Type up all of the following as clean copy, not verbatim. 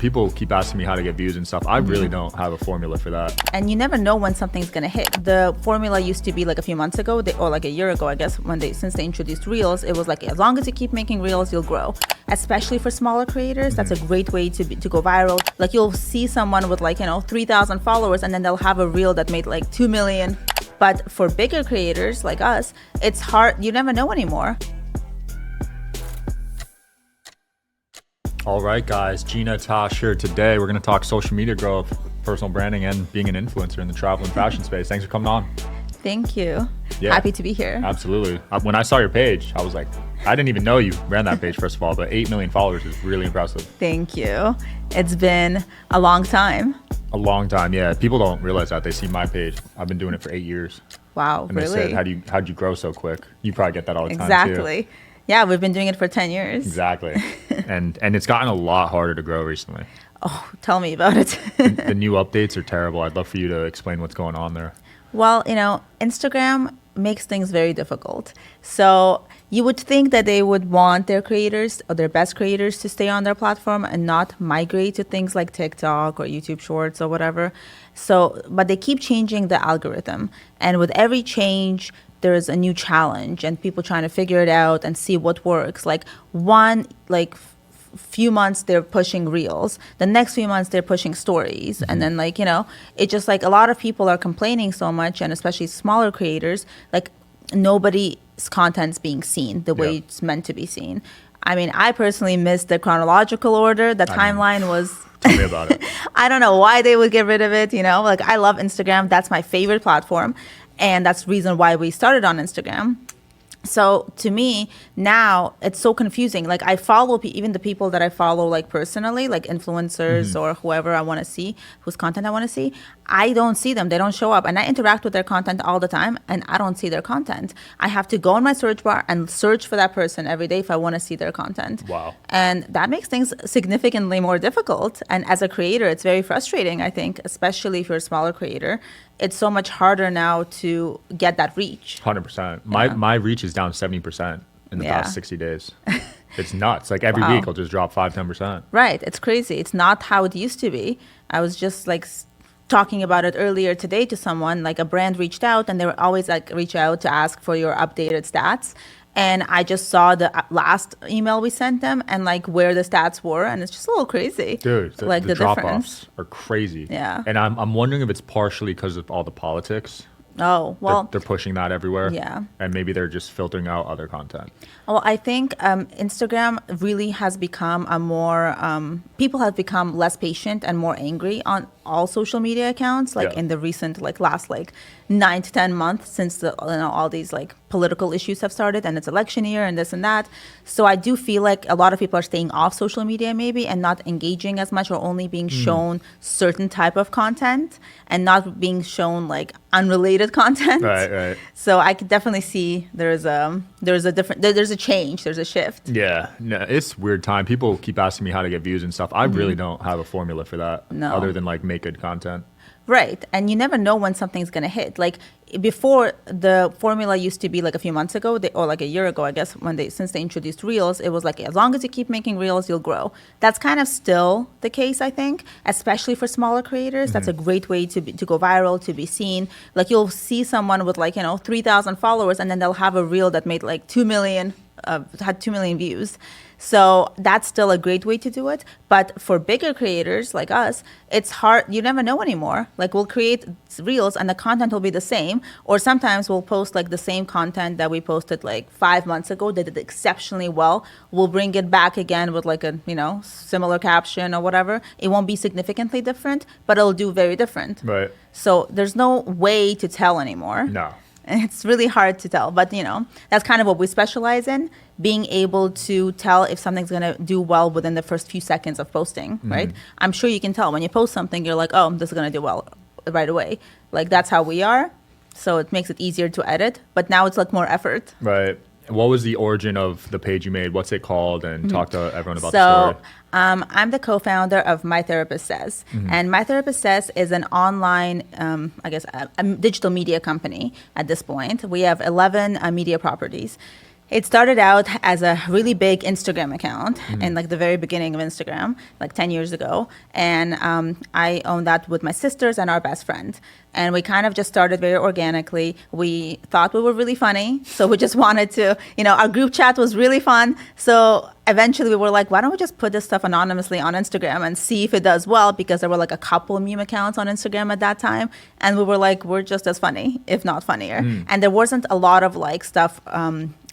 People keep asking me how to get views and stuff. I really don't have a formula for that. And you never know when something's gonna hit. The formula used to be like a few months ago, or like a year ago, I guess, since they introduced Reels, it was like, as long as you keep making Reels, you'll grow. Especially for smaller creators, that's a great way to go viral. Like, you'll see someone with 3,000 followers, and then they'll have a Reel that made like 2 million. But for bigger creators like us, it's hard. You never know anymore. All right, guys, Gina Tash here. Today, we're going to talk social media growth, personal branding, and being an influencer in the travel and fashion space. Thanks for coming on. Thank you. Yeah, happy to be here. Absolutely. When I saw your page, I was like, I didn't even know you ran that page, first of all, but 8 million followers is really impressive. Thank you. It's been a long time. A long time, yeah. People don't realize that. They see my page. I've been doing it for 8 years. Wow, and really? They said, how'd you grow so quick? You probably get that all the time, too. Exactly. Yeah, we've been doing it for 10 years. Exactly. and it's gotten a lot harder to grow recently. Oh, tell me about it. The new updates are terrible. I'd love for you to explain what's going on there. Well, Instagram makes things very difficult. So you would think that they would want their creators or their best creators to stay on their platform and not migrate to things like TikTok or YouTube Shorts or whatever. But they keep changing the algorithm. And with every change, there's a new challenge and people trying to figure it out and see what works. Few months they're pushing Reels, the next few months they're pushing stories. And then it's just a lot of people are complaining so much, and especially smaller creators, nobody's content's being seen the way it's meant to be seen. I mean, I personally missed the chronological order. The timeline was tell me about it. I don't know why they would get rid of it. I love Instagram. That's my favorite platform, and that's the reason why we started on Instagram. So to me, now it's so confusing. I follow even the people that I follow personally, like influencers or whoever I want to see, whose content I want to see. I don't see them. They don't show up. And I interact with their content all the time, and I don't see their content. I have to go in my search bar and search for that person every day if I want to see their content. Wow. And that makes things significantly more difficult. And as a creator, it's very frustrating, I think, especially if you're a smaller creator. It's so much harder now to get that reach. 100%. My reach is down 70% in the past 60 days. It's nuts. Every week I'll just drop 5-10%. Right. It's crazy. It's not how it used to be. I was just talking about it earlier today to someone. A brand reached out, and they were always reach out to ask for your updated stats. And I just saw the last email we sent them and where the stats were, and it's just a little crazy. Dude, the drop-offs are crazy. Yeah. And I'm wondering if it's partially because of all the politics. Oh, well. They're pushing that everywhere. Yeah. And maybe they're just filtering out other content. Well, I think Instagram really has become people have become less patient and more angry on all social media accounts, in the recent, last 9 to 10 months since all these political issues have started, and it's election year and this and that. So I do feel like a lot of people are staying off social media maybe and not engaging as much, or only being shown certain type of content and not being shown unrelated content. Right. So I could definitely see there's a change, there's a shift. Yeah, no, it's weird time. People keep asking me how to get views and stuff. I really don't have a formula for that. No. Other than make good content. Right. And you never know when something's going to hit. Before, the formula used to be a few months ago, or a year ago, I guess, since they introduced Reels, it was as long as you keep making Reels, you'll grow. That's kind of still the case, I think, especially for smaller creators. That's a great way to go viral, to be seen. You'll see someone with 3,000 followers, and then they'll have a Reel that made 2 million, had 2 million views. So that's still a great way to do it. But for bigger creators like us, it's hard. You never know anymore. We'll create Reels and the content will be the same. Or sometimes we'll post the same content that we posted 5 months ago that did exceptionally well. We'll bring it back again with a similar caption or whatever. It won't be significantly different, but it'll do very different. Right. So there's no way to tell anymore. No. It's really hard to tell, but that's kind of what we specialize in, being able to tell if something's going to do well within the first few seconds of posting, right? I'm sure you can tell when you post something, you're oh, this is going to do well right away. That's how we are. So it makes it easier to edit, but now it's more effort. Right. What was the origin of the page you made? What's it called? And talk to everyone about the story. I'm the co-founder of My Therapist Says. And My Therapist Says is an online, a digital media company at this point. We have 11 media properties. It started out as a really big Instagram account in like the very beginning of Instagram, like 10 years ago. And I owned that with my sisters and our best friend. And we kind of just started very organically. We thought we were really funny. So we just wanted to, our group chat was really fun. So eventually we were like, why don't we just put this stuff anonymously on Instagram and see if it does well? Because there were like a couple meme accounts on Instagram at that time. And we were like, we're just as funny, if not funnier. And there wasn't a lot of like stuff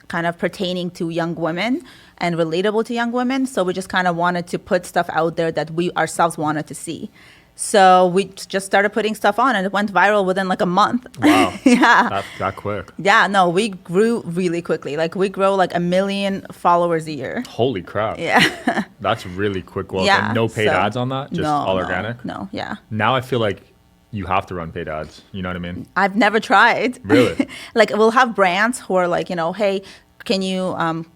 kind of pertaining to young women and relatable to young women. So we just kind of wanted to put stuff out there that we ourselves wanted to see. So we just started putting stuff on and it went viral within like a month. Wow. Yeah. That quick. Yeah, no, we grew really quickly. Like we grow like 1 million followers a year. Holy crap. Yeah. That's really quick growth. Yeah, And no paid so- ads on that? Just all organic? No, yeah. Now I feel like you have to run paid ads. You know what I mean? I've never tried. Really? Like we'll have brands who are like, hey, can you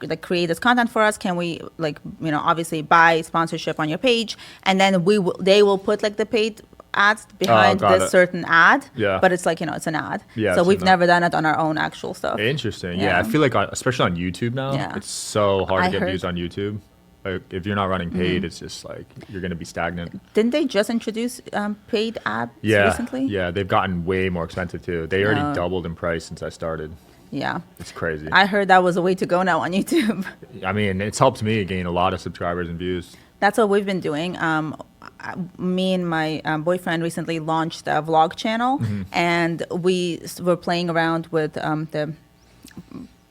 like create this content for us? Can we like, obviously buy sponsorship on your page? And then they will put like the paid ads behind got this it. certain ad. Yeah. But it's like, it's an ad. Yeah, So it's we've an ad. never done it on our own actual stuff. Interesting. Yeah. Yeah. I feel like, especially on YouTube now, Yeah. it's so hard I to get heard- views on YouTube. Like, if you're not running paid, it's just like you're going to be stagnant. Didn't they just introduce paid ads Yeah. recently? Yeah. They've gotten way more expensive too. They already Oh. doubled in price since I started. Yeah. It's crazy. I heard that was a way to go now on YouTube. I mean, it's helped me gain a lot of subscribers and views. That's what we've been doing. Me and my boyfriend recently launched a vlog channel, and we were playing around with the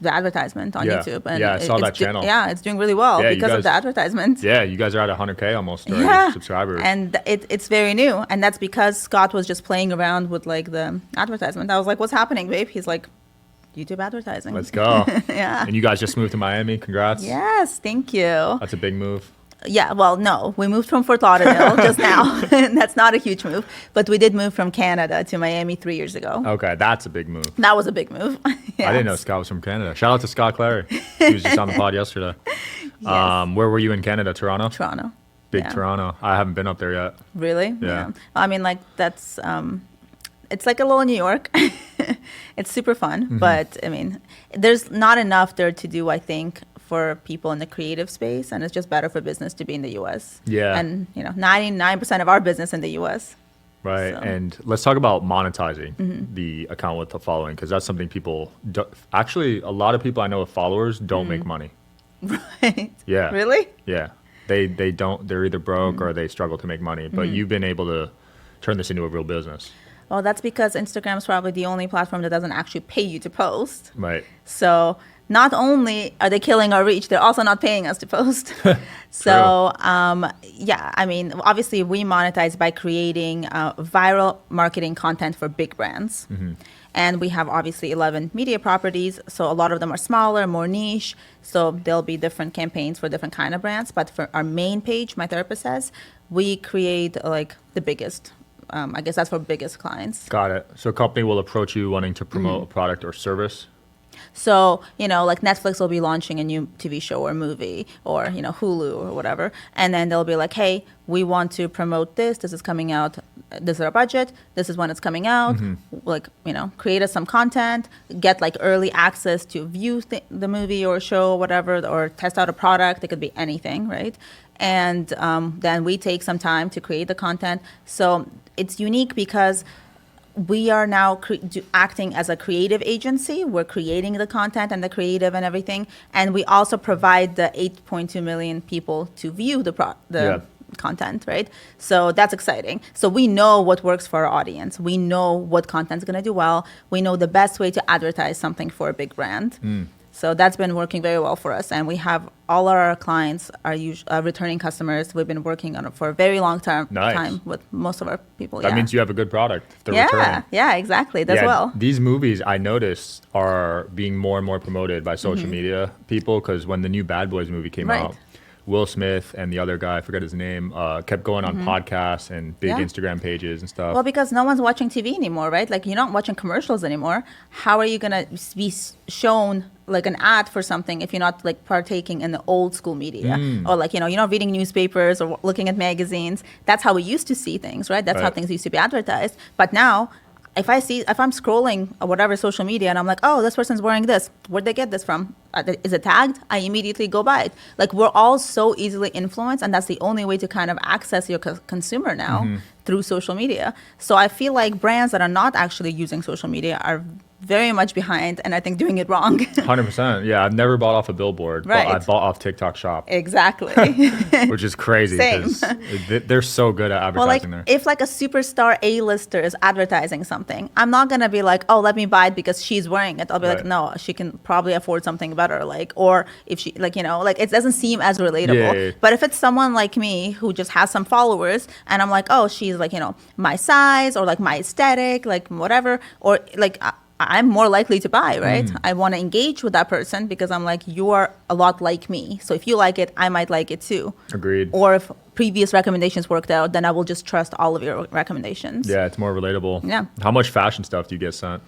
advertisement on Yeah. YouTube. And Yeah, I saw that it's channel. Yeah, it's doing really well Yeah, you because of the guys- advertisement. Yeah. You guys are at 100K almost already, Yeah, subscribers. and it's very new, and that's because Scott was just playing around with like the advertisement. I was like, "What's happening, babe?" He's like, "YouTube advertising." Let's go. Yeah. And you guys just moved to Miami. Congrats. Yes, thank you. That's a big move. Yeah, well, no, we moved from Fort Lauderdale just now. That's not a huge move, but we did move from Canada to Miami 3 years ago. Okay. That's a big move. That was a big move. I didn't know Yes. Scott was from Canada. Shout out to Scott Clary. He was just on the pod yesterday. Yes. Where were you in Canada? Toronto? Toronto. Big Yeah. Toronto. I haven't been up there yet. Really? Yeah. I mean, like that's it's like a little New York. It's super fun, but I mean, there's not enough there to do, I think, for people in the creative space, and it's just better for business to be in the U.S. Yeah. And 99% of our business in the U.S. Right. So. And let's talk about monetizing the account with the following, because that's something people actually, a lot of people I know with followers don't make money. Right? Yeah. Really? Yeah. They don't, they're either broke or they struggle to make money. But you've been able to turn this into a real business. Well, that's because Instagram's probably the only platform that doesn't actually pay you to post. Right. So not only are they killing our reach, they're also not paying us to post. So, yeah, I mean, obviously we monetize by creating viral marketing content for big brands. And we have obviously 11 media properties. So a lot of them are smaller, more niche. So there'll be different campaigns for different kind of brands. But for our main page, my therapist says, we create like the biggest. I guess that's for biggest clients. Got it. So a company will approach you wanting to promote a product or service. So, like Netflix will be launching a new TV show or movie or, Hulu or whatever. And then they'll be like, hey, we want to promote this. This is coming out. This is our budget. This is when it's coming out. Like, create us some content, get like early access to view the movie or show or whatever, or test out a product. It could be anything, right? And then we take some time to create the content. So it's unique because we are now acting as a creative agency. We're creating the content and the creative and everything. And we also provide the 8.2 million people to view the content, right? So that's exciting. So we know what works for our audience. We know what content's going to do well. We know the best way to advertise something for a big brand. So that's been working very well for us. And we have all our clients are returning customers. We've been working on it for a very long time with most of our people. That means you have a good product. If they're returning. Yeah, exactly. That's well. These movies, I noticed, are being more and more promoted by social media people, because when the new Bad Boys movie came out, Will Smith and the other guy, I forget his name, kept going on podcasts and big Instagram pages and stuff. Well, because no one's watching TV anymore, right? Like, you're not watching commercials anymore. How are you going to be shown like an ad for something if you're not like partaking in the old school media? Or like, you're not reading newspapers or looking at magazines. That's how we used to see things, right? That's how things used to be advertised. But now if I'm scrolling or whatever social media and I'm like, oh, this person's wearing this, where'd they get this from? Is it tagged? I immediately go buy it. Like, we're all so easily influenced, and that's the only way to kind of access your consumer now through social media. So I feel like brands that are not actually using social media are very much behind, and I think doing it wrong. 100%. Yeah, I've never bought off a billboard, Right. but I bought off TikTok Shop, Exactly. which is crazy Same. because they're so good at Well, like, advertising there. if like a superstar A-lister is advertising something, I'm not gonna be like, oh, let me buy it because she's wearing it. I'll be like, Right. no, she can probably afford something better. Like, or if she, like, like, it doesn't seem as relatable. Yeah. But if it's someone like me who just has some followers and I'm like, oh, she's like, my size or like my aesthetic, like whatever, or like, I'm more likely to buy, right? I want to engage with that person because I'm like, you are a lot like me. So if you like it, I might like it too. Agreed. Or if previous recommendations worked out, then I will just trust all of your recommendations. Yeah, it's more relatable. Yeah. How much fashion stuff do you get sent?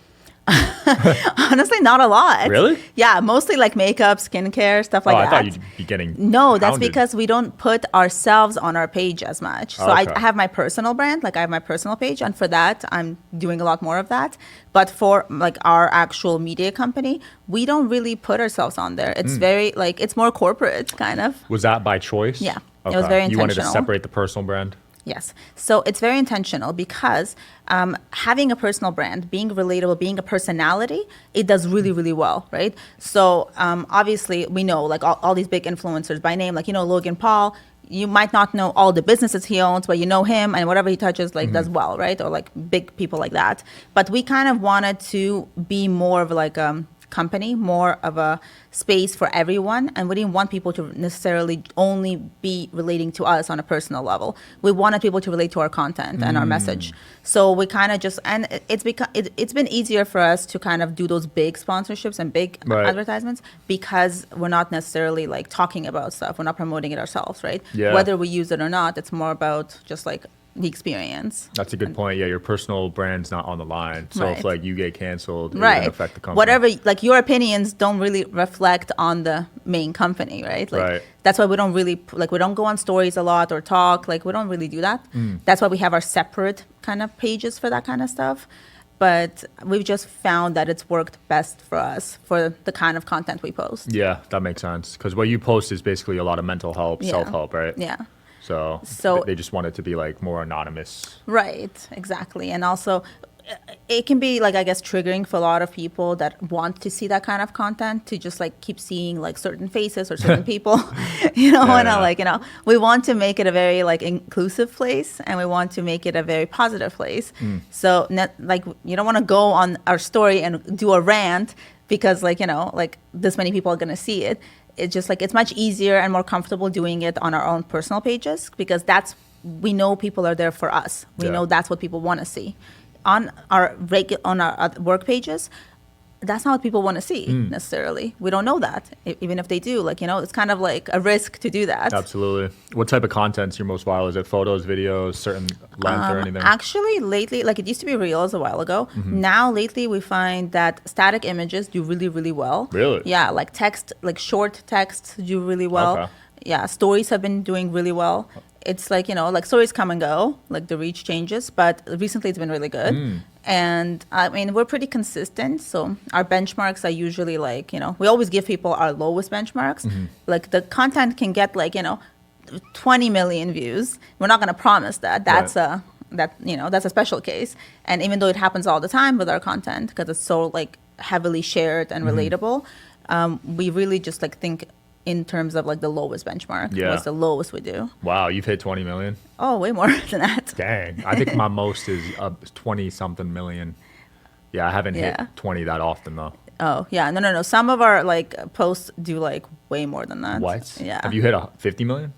Honestly, not a lot. Really? Yeah, mostly like makeup, skincare, stuff like I that. thought you'd be getting No, that's hounded. because we don't put ourselves on our page as much. So Okay. I have my personal brand, like I have my personal page, and for that, I'm doing a lot more of that. But for like our actual media company, we don't really put ourselves on there. It's very like, it's more corporate kind of. Was that by choice? Yeah, it was very You wanted to intentional. separate the personal brand? Yes. So it's very intentional because having a personal brand, being relatable, being a personality, it does really, really well, right? So obviously we know like all these big influencers by name, like, Logan Paul, you might not know all the businesses he owns, but you know him and whatever he touches like does well, right? Or like big people like that. But we kind of wanted to be more of like company, more of a space for everyone, and we didn't want people to necessarily only be relating to us on a personal level. We wanted people to relate to our content and our message. So we kind of just, and it's been easier for us to kind of do those big sponsorships and big Right. advertisements because we're not necessarily like talking about stuff. We're not promoting it ourselves, right? Yeah. Whether we use it or not, it's more about just like the experience. That's a good point. Yeah, your personal brand's not on the line. So if Right. like you get canceled, it Right. wouldn't affect the company. Whatever, like your opinions don't really reflect on the main company, right? Like Right. that's why we don't really like we don't go on stories a lot or talk. Like we don't really do that. That's why we have our separate kind of pages for that kind of stuff. But we've just found that it's worked best for us for the kind of content we post. Yeah, that makes sense. Because what you post is basically a lot of mental help, Yeah. self-help, right? Yeah. So they just want it to be like more anonymous. Right, exactly. And also, it can be like, I guess, triggering for a lot of people that want to see that kind of content to just like keep seeing like certain faces or certain people, Yeah. we want to make it a very like inclusive place and we want to make it a very positive place. So like, you don't want to go on our story and do a rant because like, like this many people are going to see it. It's just like, it's much easier and more comfortable doing it on our own personal pages because we know people are there for us. We Yeah. know that's what people want to see. On our other work pages, that's not what people want to see necessarily. We don't know that. Even if they do, like, it's kind of like a risk to do that. Absolutely. What type of content's your most viral? Is it photos, videos, certain length or anything? Actually, lately, like it used to be Reels a while ago. Now, lately, we find that static images do really, really well. Really? Yeah, like text, like short texts do really well. Okay. Yeah, stories have been doing really well. It's like, like stories come and go, like the reach changes, but recently it's been really good. And I mean, we're pretty consistent. So our benchmarks are usually like, we always give people our lowest benchmarks. Like the content can get like, 20 million views. We're not going to promise that. That's that's a special case. And even though it happens all the time with our content, because it's so like heavily shared and relatable, we really just like think in terms of like the lowest benchmark. Yeah. What's the lowest we do? Wow, you've hit 20 million? Oh, way more than that. Dang. I think my most is 20 something million. Yeah, I haven't hit Yeah. 20 that often though. Oh, yeah. No. Some of our like posts do like way more than that. What? Yeah. Have you hit 50 million?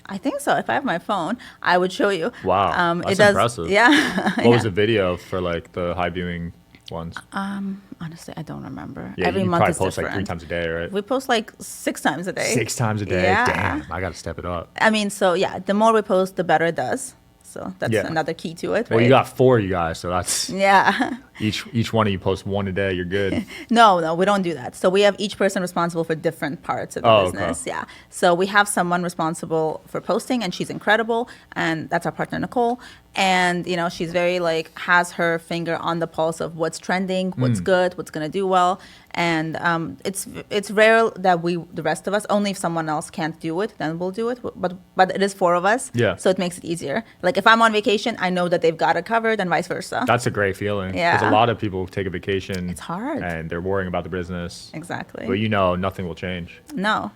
I think so. If I have my phone, I would show you. Wow, that's it does, impressive. Yeah. What was the video for like the high viewing ones? Honestly, I don't remember. Yeah, Every you month probably is post different. like 3 times a day, right? We post like 6 times a day. 6 times a day? Yeah. Damn, I got to step it up. I mean, so yeah, the more we post, the better it does. So that's Yeah. another key to it, right? Well, you got 4 you guys, so that's Yeah. each one of you post 1 a day, you're good. No, we don't do that. So we have each person responsible for different parts of the Oh, business. okay. Yeah. So we have someone responsible for posting, and she's incredible, and that's our partner Nicole. And, she's very like, has her finger on the pulse of what's trending, what's good, what's going to do well. And it's rare that the rest of us, only if someone else can't do it, then we'll do it. But it is 4 of us. Yeah. So it makes it easier. Like if I'm on vacation, I know that they've got it covered and vice versa. That's a great feeling. Yeah. Because a lot of people take a vacation. It's hard. And they're worrying about the business. Exactly. But nothing will change. No.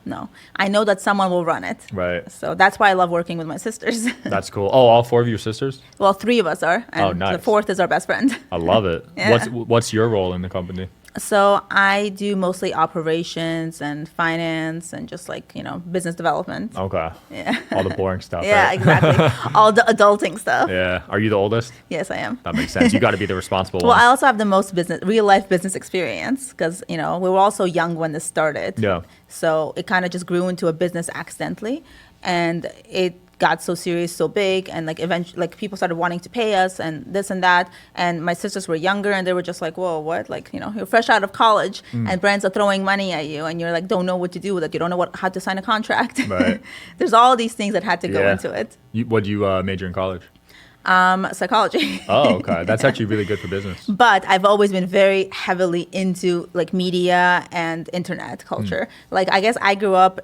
I know that someone will run it. Right. So that's why I love working with my sisters. That's cool. Oh, all 4 of your sisters? Well, 3 of us are. And nice. the 4th is our best friend. I love it. Yeah. What's your role in the company? So I do mostly operations and finance and just like, business development. Okay. Yeah. All the boring stuff. Yeah, right? exactly. All the adulting stuff. Yeah. Are you the oldest? Yes, I am. That makes sense. You got to be the responsible Well, one. I also have the most real life business experience because, we were all so young when this started. Yeah. So it kind of just grew into a business accidentally. And it got so serious, so big, and like eventually, like people started wanting to pay us and this and that. And my sisters were younger, and they were just like, "Whoa, what? Like, you're fresh out of college, and brands are throwing money at you, and you're like, don't know what to do with it. You don't know how to sign a contract." Right. There's all these things that had to go into it. What do you major in college? Psychology. Oh, okay. That's actually really good for business. But I've always been very heavily into like media and internet culture. Like, I guess I grew up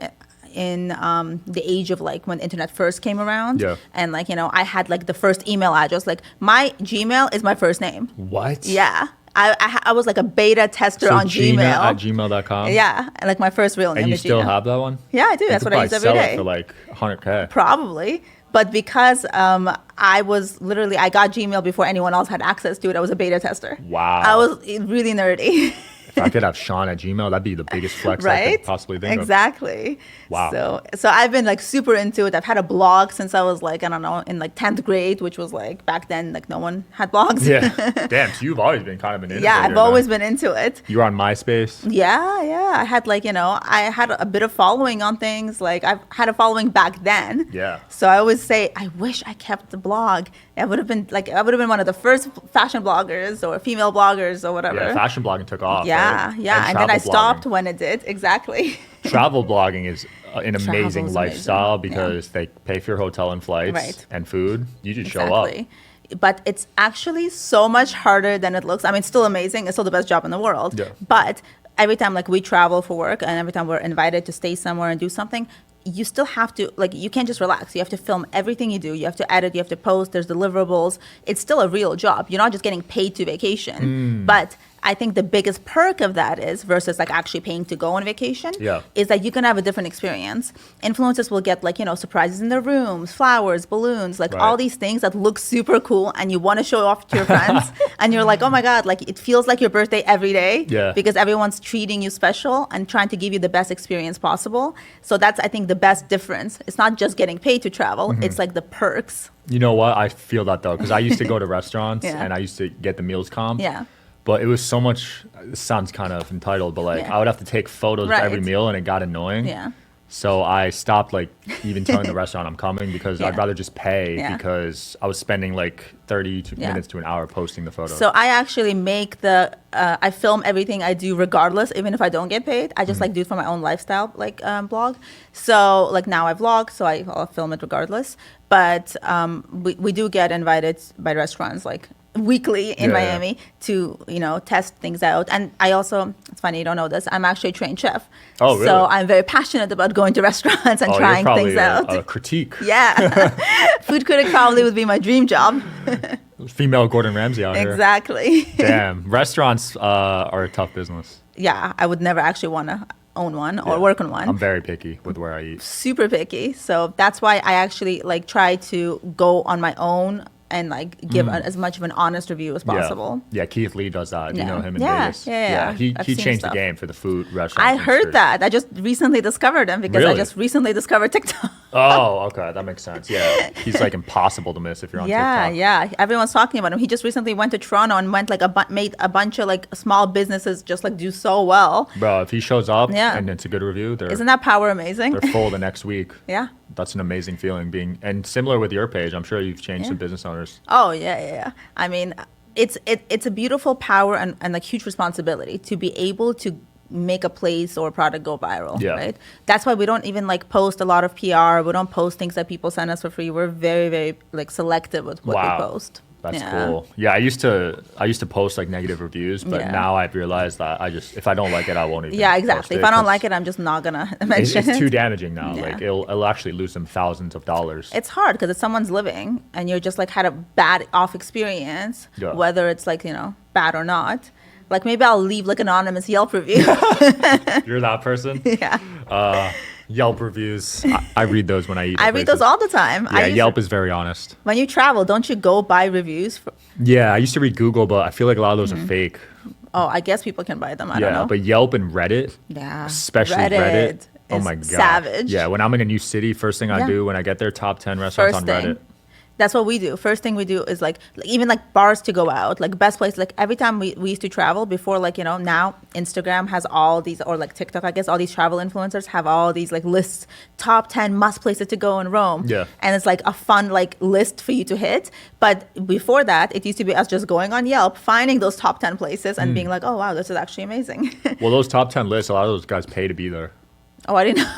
in the age of like when internet first came around. Yeah. And like, I had like the first email address. Like my Gmail is my first name. What? Yeah. I was like a beta tester on Gina Gmail. at gmail.com? Yeah. And like my first real name And you is still Gina. have that one? Yeah, I do. That's what I use every sell day. it for like 100K. Probably. But because I got Gmail before anyone else had access to it. I was a beta tester. Wow. I was really nerdy. If I could have Sean at Gmail, that'd be the biggest flex I Right? could possibly think of. Exactly. Wow. So I've been like super into it. I've had a blog since I was like, I don't know, in like 10th grade, which was like back then, like no one had blogs. Yeah. Damn, so you've always been kind of an innovator. Yeah, I've always been into it. You were on MySpace? Yeah. I had like, I had a bit of following on things. Like I've had a following back then. Yeah. So I always say, I wish I kept the blog. I would have been one of the first fashion bloggers or female bloggers or whatever. Yeah, fashion blogging took off. Yeah, right? yeah. And then I travel stopped blogging. when it did. Exactly. Travel blogging is an amazing Travel's lifestyle amazing, because they pay for your hotel and flights Right. and food. You just show up. But it's actually so much harder than it looks. I mean, it's still amazing. It's still the best job in the world. Yeah. But every time like we travel for work and every time we're invited to stay somewhere and do something, you still have to, like, you can't just relax. You have to film everything you do. You have to edit. You have to post. There's deliverables. It's still a real job. You're not just getting paid to vacation. But I think the biggest perk of that is, versus like actually paying to go on vacation, is that you can have a different experience. Influencers will get like, surprises in their rooms, flowers, balloons, like all these things that look super cool and you want to show off to your friends. And you're like, oh my God, like it feels like your birthday every day because everyone's treating you special and trying to give you the best experience possible. So that's, I think, the best difference. It's not just getting paid to travel. It's like the perks. You know what? I feel that though, because I used to go to restaurants Yeah. and I used to get the meals comp. Yeah. But it was so much, this sounds kind of entitled, but like I would have to take photos of every meal and it got annoying. Yeah. So I stopped like even telling the restaurant I'm coming because I'd rather just pay because I was spending like 30 minutes to an hour posting the photos. So I actually make I film everything I do regardless, even if I don't get paid. I just like do it for my own lifestyle, like blog. So like now I vlog, so I'll film it regardless. But we do get invited by restaurants like weekly in Miami to test things out. And I also, it's funny you don't know this, I'm actually a trained chef. Oh, really? So I'm very passionate about going to restaurants and trying things out. A critique. Yeah. Food critic probably would be my dream job. Female Gordon Ramsay out here. Exactly. Damn, restaurants are a tough business. Yeah, I would never actually want to own one or work on one. I'm very picky with where I eat. Super picky. So that's why I actually like try to go on my own and like give as much of an honest review as possible. Yeah, Keith Lee does that. You know him in Yeah, Vegas. yeah. He I've he seen changed stuff. the game for the food restaurant. I heard that. I just recently discovered him because I Really? just recently discovered TikTok. Oh, okay, that makes sense. Yeah, he's like impossible to miss if you're on TikTok. Yeah. Everyone's talking about him. He just recently went to Toronto and went like made a bunch of like small businesses just like do so well. Bro, if he shows up Yeah. and it's a good review, Isn't that power amazing? they're full the next week. Yeah. That's an amazing feeling being, and similar with your page, I'm sure you've changed some business owners. Oh yeah. I mean, it's a beautiful power and like huge responsibility to be able to make a place or product go viral, Yeah. right? That's why we don't even like post a lot of PR. We don't post things that people send us for free. We're very, very like selective with what we post. That's Yeah. cool. Yeah, I used to post like negative reviews, but Yeah. now I've realized that if I don't like it, I won't even. Yeah, exactly. Post If I don't 'cause like it, I'm just not gonna it's, mention it's too it. damaging now. Yeah. Like it'll actually lose them thousands of dollars. It's hard because it's someone's living, and you're just like had a bad off experience, Yeah. whether it's like bad or not. Like maybe I'll leave like anonymous Yelp review. You're that person. Yeah, Yelp reviews. I read those when I eat. I at read those places. all the time. Yeah, Yelp is very honest. When you travel, don't you go buy reviews? Yeah, I used to read Google, but I feel like a lot of those are fake. Oh, I guess people can buy them. I don't know. But Yelp and Reddit, Yeah, especially Reddit. Oh is my god, savage. Yeah, when I'm in a new city, first thing I Yeah. do when I get there, top 10 restaurants First on thing. Reddit. That's what we do. First thing we do is like even like bars to go out, like best place. Like every time we used to travel before, like now Instagram has all these, or like TikTok, I guess all these travel influencers have all these like lists, top 10 must places to go in Rome. Yeah. And it's like a fun like list for you to hit. But before that, it used to be us just going on Yelp, finding those top 10 places and being like, oh wow, this is actually amazing. Well, those top 10 lists, a lot of those guys pay to be there. Oh, I didn't know.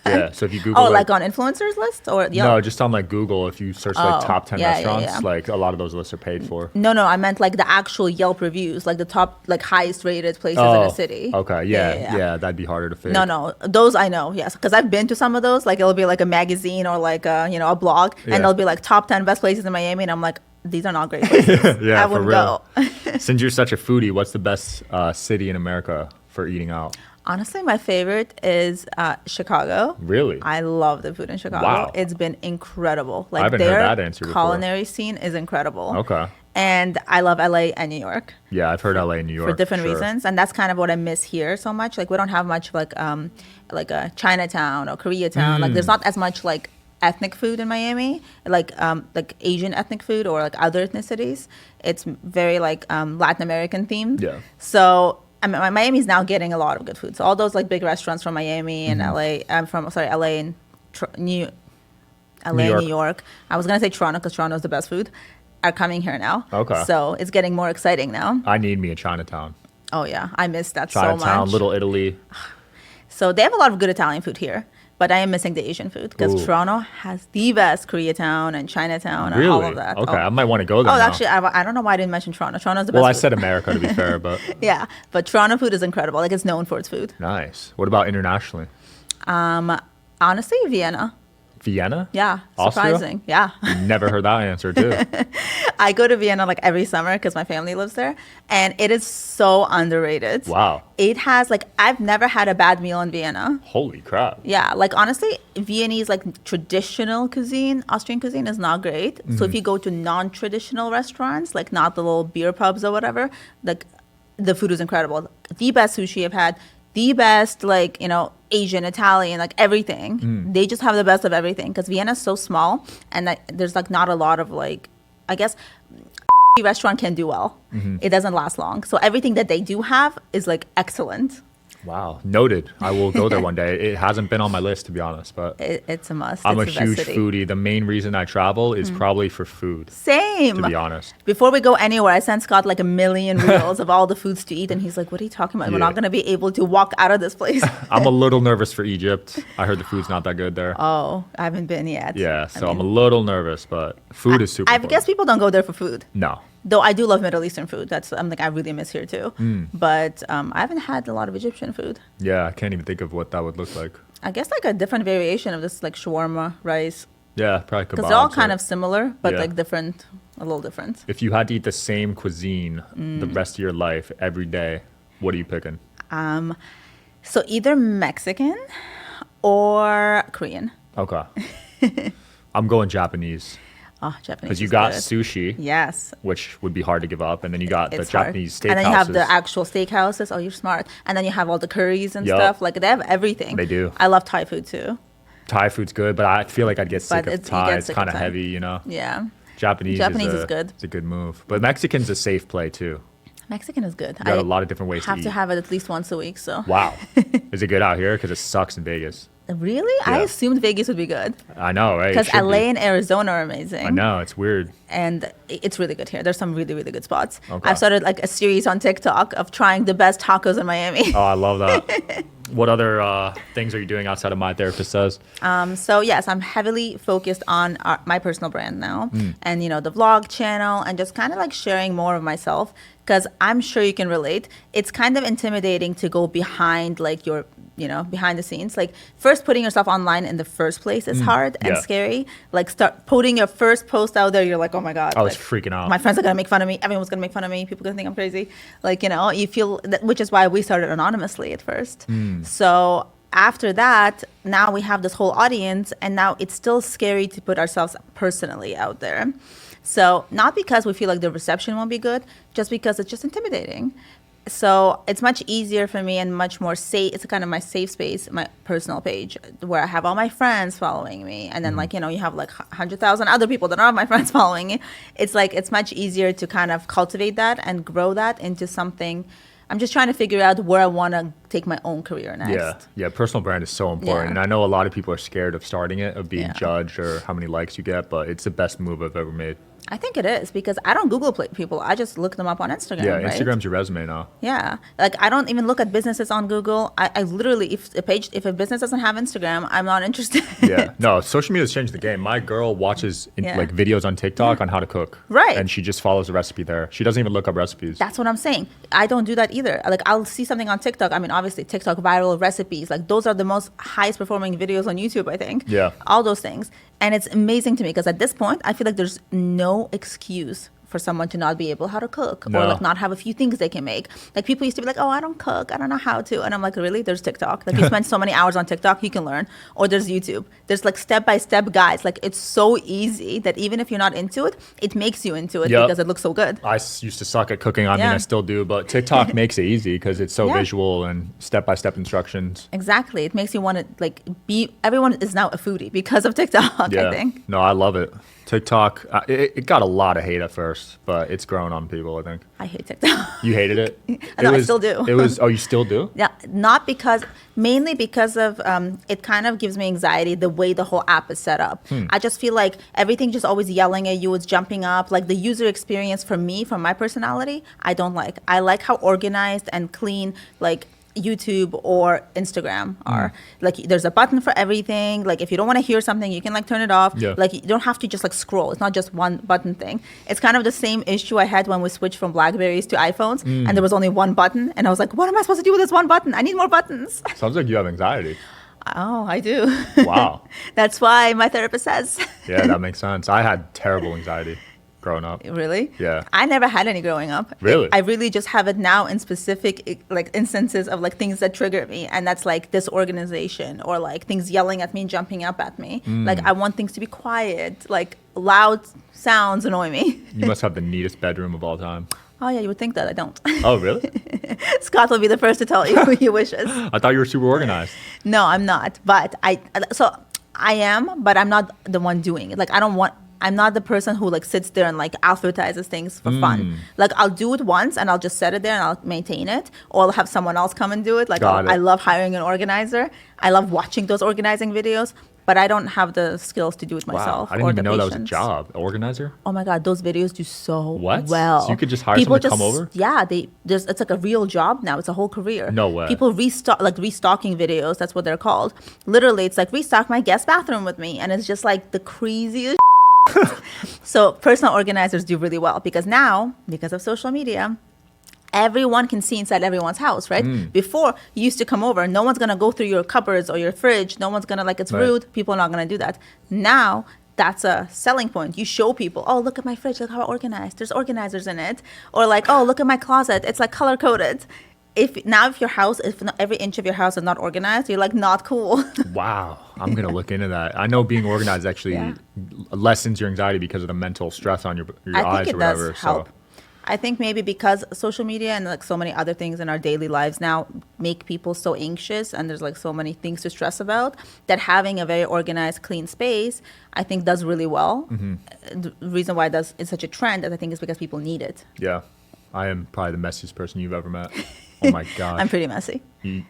Yeah, so if you Google Oh, like on influencers list or Yelp? no, just on like Google, if you search like Oh, top 10 yeah, yeah, restaurants, yeah. like a lot of those lists are paid for. No, I meant like the actual Yelp reviews, like the top, like highest rated places in a city. Okay, yeah, that'd be harder to fake. No, those I know, yes, because I've been to some of those. Like it'll be like a magazine or like a blog, Yeah. and they'll be like top 10 best places in Miami, and I'm like, these are not great places. Yeah, I for wouldn't real. go. Since you're such a foodie, what's the best city in America for eating out? Honestly, my favorite is Chicago. Really? I love the food in Chicago. Wow. It's been incredible. Like haven't heard that answer before. culinary scene is incredible. Okay. And I love LA and New York. Yeah, I've heard LA and New York. For different sure. reasons, and that's kind of what I miss here so much. Like we don't have much like a Chinatown or Koreatown. Like there's not as much like ethnic food in Miami, like Asian ethnic food or like other ethnicities. It's very like Latin American themed. Yeah. So I mean, Miami's now getting a lot of good food. So all those like big restaurants from Miami and LA, LA and New York. I was gonna say Toronto because Toronto's the best food. Are coming here now. Okay. So it's getting more exciting now. I need me a Chinatown. Oh yeah, I miss that so Chinatown, much. Little Italy. So they have a lot of good Italian food here, but I am missing the Asian food because Ooh. Toronto has the best Koreatown and Chinatown and Really? all of that. Okay, Oh. I might want to go there Oh, now. actually, I don't know why I didn't mention Toronto. Toronto's the best Well, I food. said America to be fair, but Yeah, but Toronto food is incredible. Like, it's known for its food. nice. What about internationally? Honestly, Vienna. Vienna? Yeah, Austria? surprising. Yeah. Never heard that answer too. I go to Vienna like every summer because my family lives there, and it is so underrated. Wow. It has like, I've never had a bad meal in Vienna. Holy crap. Yeah, like honestly, Viennese like traditional cuisine, Austrian cuisine is not great. So if you go to non-traditional restaurants, like not the little beer pubs or whatever, like the food is incredible. The best sushi I've had, the best like, Asian, Italian, like everything. They just have the best of everything because Vienna's so small and like, there's like not a lot of like, I guess restaurant can do well. It doesn't last long. So everything that they do have is like excellent. Wow. Noted. I will go there one day. It hasn't been on my list to be honest, but It's a must. I'm a It's the best huge city. foodie. The main reason I travel is probably for food, Same. to be honest. Before we go anywhere, I sent Scott like a million reels of all the foods to eat, and he's like, "What are you talking about? We're Yeah. not going to be able to walk out of this place." I'm a little nervous for Egypt. I heard the food's not that good there. Oh, I haven't been yet. Yeah, I so I'm a mean, little nervous, but food is super I important. guess people don't go there for food. No. Though I do love Middle Eastern food. I really miss here too. But I haven't had a lot of Egyptian food. Yeah, I can't even think of what that would look like. I guess like a different variation of this like shawarma rice, Yeah, probably kebabs. because they're all kind or- of similar, but Yeah. like different, a little different. If you had to eat the same cuisine the rest of your life every day, what are you picking? So either Mexican or Korean. Okay. I'm going Japanese Oh, Japanese. because you is got good. sushi, Yes. which would be hard to give up, and then you got It's the hard. Japanese steakhouses. And then you have the actual steakhouses. Oh, you're smart. And then you have all the curries and Yup. stuff. Like they have everything. They do. I love Thai food too. Thai food's good, but I feel like I'd get sick But of you Thai. get It's sick of kind of Thai. heavy, Yeah. Japanese Japanese is good. It's a good move, but Mexican's a safe play too. Mexican is good. You got a lot of different ways to have eat. to have it at least once a week. So Wow. Is it good out here? Because it sucks in Vegas. really, I Yeah. assumed Vegas would be good I know, right? It because should LA be. and Arizona are amazing. I know, it's weird. And it's really good here. There's some really, really good spots. Okay. I've started like a series on TikTok of trying the best tacos in Miami. Oh, I love that. What other things are you doing outside of My Therapist Says? So yes, I'm heavily focused on my personal brand now, and the vlog channel, and just kind of like sharing more of myself, because I'm sure you can relate. It's kind of intimidating to go behind like your behind the scenes. Like first putting yourself online in the first place is hard and Yeah. scary. Like start putting your first post out there, you're like, oh my God. I was like, freaking out. my friends are gonna make fun of me. Everyone's gonna make fun of me. People are gonna think I'm crazy. Like, you feel that, which is why we started anonymously at first. So after that, now we have this whole audience, and now it's still scary to put ourselves personally out there. So not because we feel like the reception won't be good, just because it's just intimidating. So it's much easier for me and much more safe. It's kind of my safe space, my personal page, where I have all my friends following me. And then you have like 100,000 other people that are not my friends following me. It's like, it's much easier to kind of cultivate that and grow that into something. I'm just trying to figure out where I want to take my own career next. Yeah, personal brand is so important. Yeah. And I know a lot of people are scared of starting it, of being Yeah. judged or how many likes you get, but it's the best move I've ever made. I think it is, because I don't Google people. I just look them up on Instagram. Yeah, right? Instagram's your resume now. Yeah, like I don't even look at businesses on Google. I literally, if a business doesn't have Instagram, I'm not interested. Yeah, no, social media's changed the game. My girl watches Yeah. like videos on TikTok on how to cook. Right. And she just follows the recipe there. She doesn't even look up recipes. That's what I'm saying. I don't do that either. Like I'll see something on TikTok. I mean, obviously TikTok viral recipes, like those are the most highest performing videos on YouTube, I think. Yeah. All those things. And it's amazing to me because at this point, I feel like there's no excuse for someone to not be able how to cook or No. like not have a few things they can make. Like people used to be like, oh, I don't cook. I don't know how to. And I'm like, really? There's TikTok. Like you spend so many hours on TikTok, you can learn. Or there's YouTube. There's like step-by-step guides. Like it's so easy that even if you're not into it, it makes you into it Yep. because it looks so good. I used to suck at cooking. I mean, Yeah. I still do, but TikTok makes it easy because it's so Yeah. visual and step-by-step instructions. Exactly. It makes you want to like be, everyone is now a foodie because of TikTok, Yeah. I think. No, I love it. TikTok, it got a lot of hate at first, but it's grown on people, I think. I hate TikTok. You hated it? No, I still do. It was, oh, you still do? Yeah, not because, mainly because of, it kind of gives me anxiety the way the whole app is set up. I just feel like everything just always yelling at you, it's jumping up. Like the user experience for me, from my personality, I don't like. I like how organized and clean, like, YouTube or Instagram are. Like there's a button for everything. Like if you don't want to hear something, you can like turn it off. Yeah. Like you don't have to just like scroll. It's not just one button thing. It's kind of the same issue I had when we switched from Blackberries to iPhones and there was only one button and I was like, what am I supposed to do with this one button? I need more buttons. Sounds like you have anxiety. Oh, I do. Wow. That's why my therapist says. Yeah, that makes sense. I had terrible anxiety growing up. Really? Yeah. I never had any growing up. Really? I really just have it now in specific like instances of like things that trigger me, and that's like disorganization or like things yelling at me and jumping up at me. Like I want things to be quiet. Like loud sounds annoy me. You must have the neatest bedroom of all time. Oh yeah, you would think that I don't. Oh, really? Scott will be the first to tell you he wishes. I thought you were super organized. No, I'm not. But I am, but I'm not the one doing it. Like I'm not the person who like sits there and like advertises things for fun. Like I'll do it once and I'll just set it there and I'll maintain it, or I'll have someone else come and do it. Like Got it. I love hiring an organizer. I love watching those organizing videos, but I don't have the skills to do it Wow. myself. I didn't or even the know that was a patience. job. Organizer? Oh my God, those videos do so What? well. So you could just hire someone to come over? Yeah, it's like a real job now. It's a whole career. No way. People restocking videos. That's what they're called. Literally, it's like restock my guest bathroom with me, and it's just like the craziest. So personal organizers do really well because now, because of social media, everyone can see inside everyone's house, right? Before, you used to come over, no one's gonna go through your cupboards or your fridge. No one's gonna it's Right. rude. People are not gonna do that. Now, that's a selling point. You show people, oh, look at my fridge, look how organized. There's organizers in it. Or like, oh, look at my closet, it's like color coded. If your house, if not every inch of your house is not organized, you're like not cool. Wow. I'm going to look into that. I know being organized actually Yeah. lessens your anxiety because of the mental stress on your I eyes think or it does whatever. help. So I think maybe because social media and like so many other things in our daily lives now make people so anxious and there's like so many things to stress about, that having a very organized, clean space, I think does really well. The reason why it's such a trend, I think, is because people need it. yeah. I am probably the messiest person you've ever met. Oh my gosh. I'm pretty messy.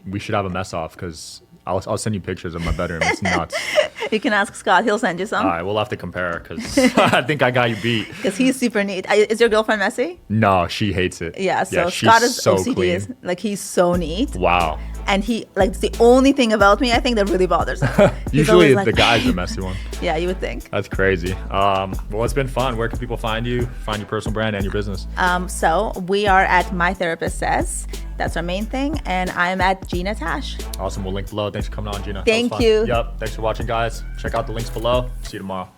We should have a mess off because I'll send you pictures of my bedroom. It's nuts. You can ask Scott. He'll send you some. All right, we'll have to compare because I think I got you beat. Because he's super neat. Is your girlfriend messy? No, she hates it. Yeah, so she's Scott is so OCD. clean. Like, he's so neat. Wow. And he, like, it's the only thing about me, I think, that really bothers him. He's Usually always like, the guy's the messy one. Yeah, you would think. That's crazy. Well, it's been fun. Where can people find you, find your personal brand and your business? So we are at My Therapist Says. That's our main thing. And I'm at Gina Tash. Awesome. We'll link below. Thanks for coming on, Gina. Thank you. Yep. Thanks for watching, guys. Check out the links below. See you tomorrow.